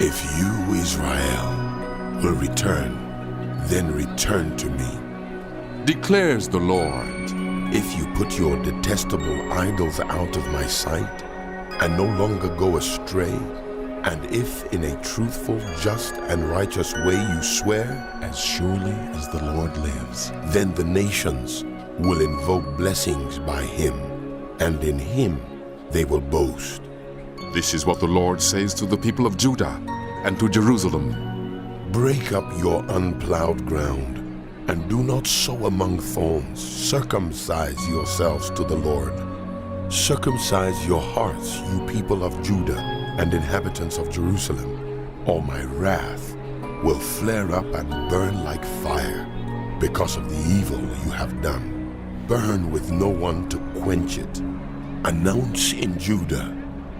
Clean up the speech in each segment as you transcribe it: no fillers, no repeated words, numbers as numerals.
If you, Israel, will return, then return to me, declares the Lord. If you put your detestable idols out of my sight, and no longer go astray, and if in a truthful, just, and righteous way you swear, As surely as the Lord lives, then the nations will invoke blessings by him, and in him they will boast. this is what the Lord says to the people of Judah and to Jerusalem. Break up your unplowed ground, and do not sow among thorns. Circumcise yourselves to the Lord. Circumcise your hearts, you people of Judah and inhabitants of Jerusalem, or my wrath will flare up and burn like fire because of the evil you have done. Burn with no one to quench it. Announce in Judah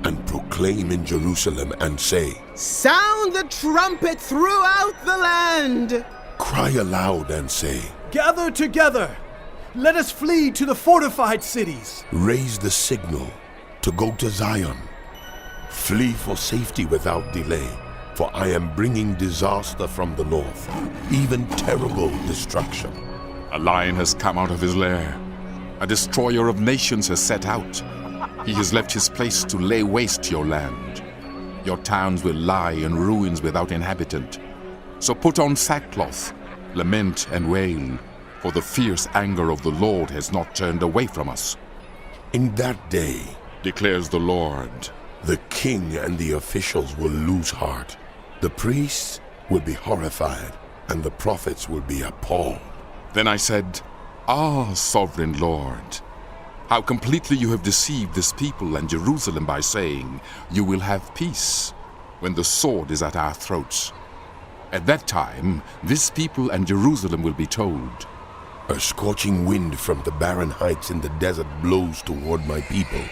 and proclaim in Jerusalem and say, Sound the trumpet throughout the land! cry aloud and say, Gather together! Let us flee to the fortified cities! raise the signal to go to Zion. Flee for safety without delay, for I am bringing disaster from the north, even terrible destruction. A lion has come out of his lair. A destroyer of nations has set out. He has left his place to lay waste your land. Your towns will lie in ruins without inhabitant. So put on sackcloth, lament and wail, for the fierce anger of the Lord has not turned away from us. In that day, Declares the Lord. the king and the officials will lose heart. The priests will be horrified, and the prophets will be appalled. Then I said, Ah, sovereign Lord, how completely you have deceived this people and Jerusalem by saying, You will have peace, when the sword is at our throats. At that time, this people and Jerusalem will be told, A scorching wind from the barren heights in the desert blows toward my people,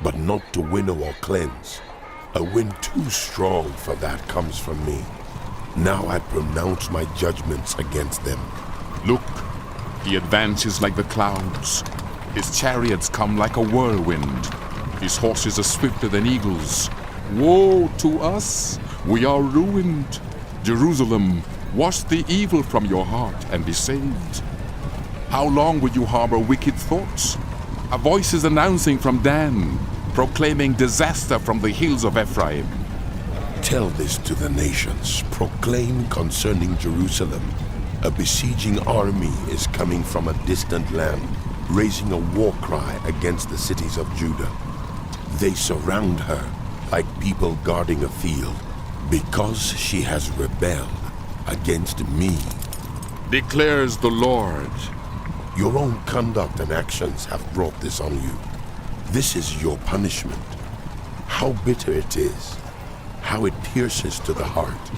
but not to winnow or cleanse. A wind too strong for that comes from me. Now I pronounce my judgments against them. Look, he advances like the clouds. His chariots come like a whirlwind. His horses are swifter than eagles. Woe to us! We are ruined. Jerusalem, wash the evil from your heart and be saved. How long will you harbor wicked thoughts? A voice is announcing from Dan, proclaiming disaster from the hills of Ephraim. Tell this to the nations. Proclaim concerning Jerusalem. A besieging army is coming from a distant land, raising a war cry against the cities of Judah. They surround her like people guarding a field, because she has rebelled against me. Declares the Lord. Your own conduct and actions have brought this on you. This is your punishment. How bitter it is, how it pierces to the heart.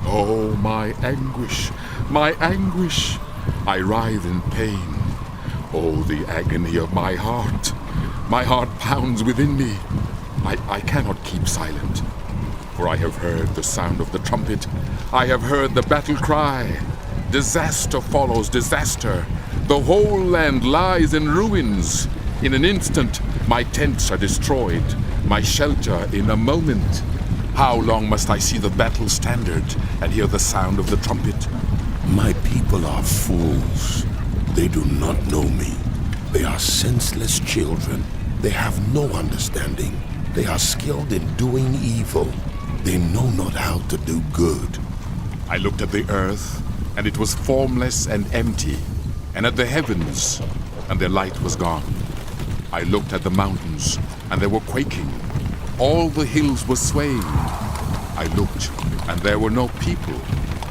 Oh, my anguish, my anguish. I writhe in pain. Oh, the agony of my heart. My heart pounds within me. I cannot keep silent. For I have heard the sound of the trumpet. I have heard the battle cry. Disaster follows disaster. The whole land lies in ruins. In an instant, my tents are destroyed. My shelter in a moment. How long must I see the battle standard and hear the sound of the trumpet? My people are fools. They do not know me. They are senseless children. They have no understanding. They are skilled in doing evil. They know not how to do good. I looked at the earth, and it was formless and empty, and at the heavens, and their light was gone. I looked at the mountains, and they were quaking. All the hills were swaying. I looked, and there were no people.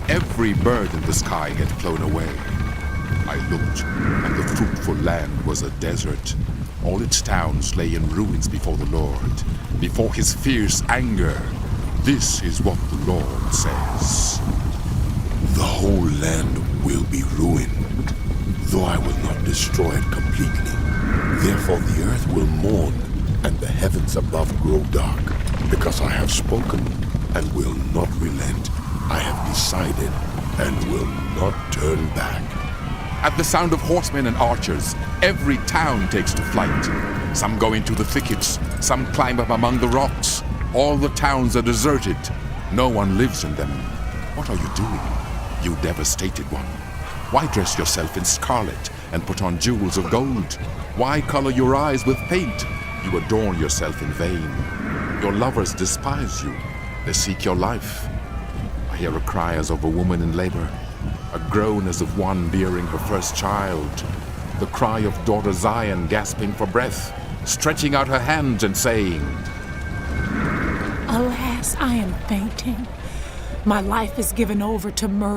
Every bird in the sky had flown away. I looked, and the fruitful land was a desert. All its towns lay in ruins before the Lord, before his fierce anger. This is what the Lord says. The whole land will be ruined, though I will not destroy it completely. Therefore the earth will mourn, and the heavens above grow dark, because I have spoken and will not relent. I have decided and will not turn back. At the sound of horsemen and archers, every town takes to flight. Some go into the thickets, some climb up among the rocks. All the towns are deserted. No one lives in them. What are you doing, you devastated one? Why dress yourself in scarlet and put on jewels of gold? Why color your eyes with paint? You adorn yourself in vain. Your lovers despise you. They seek your life. I hear a cry as of a woman in labor, a groan as of one bearing her first child, the cry of daughter Zion gasping for breath, stretching out her hands and saying, Alas, I am fainting. My life is given over to murder.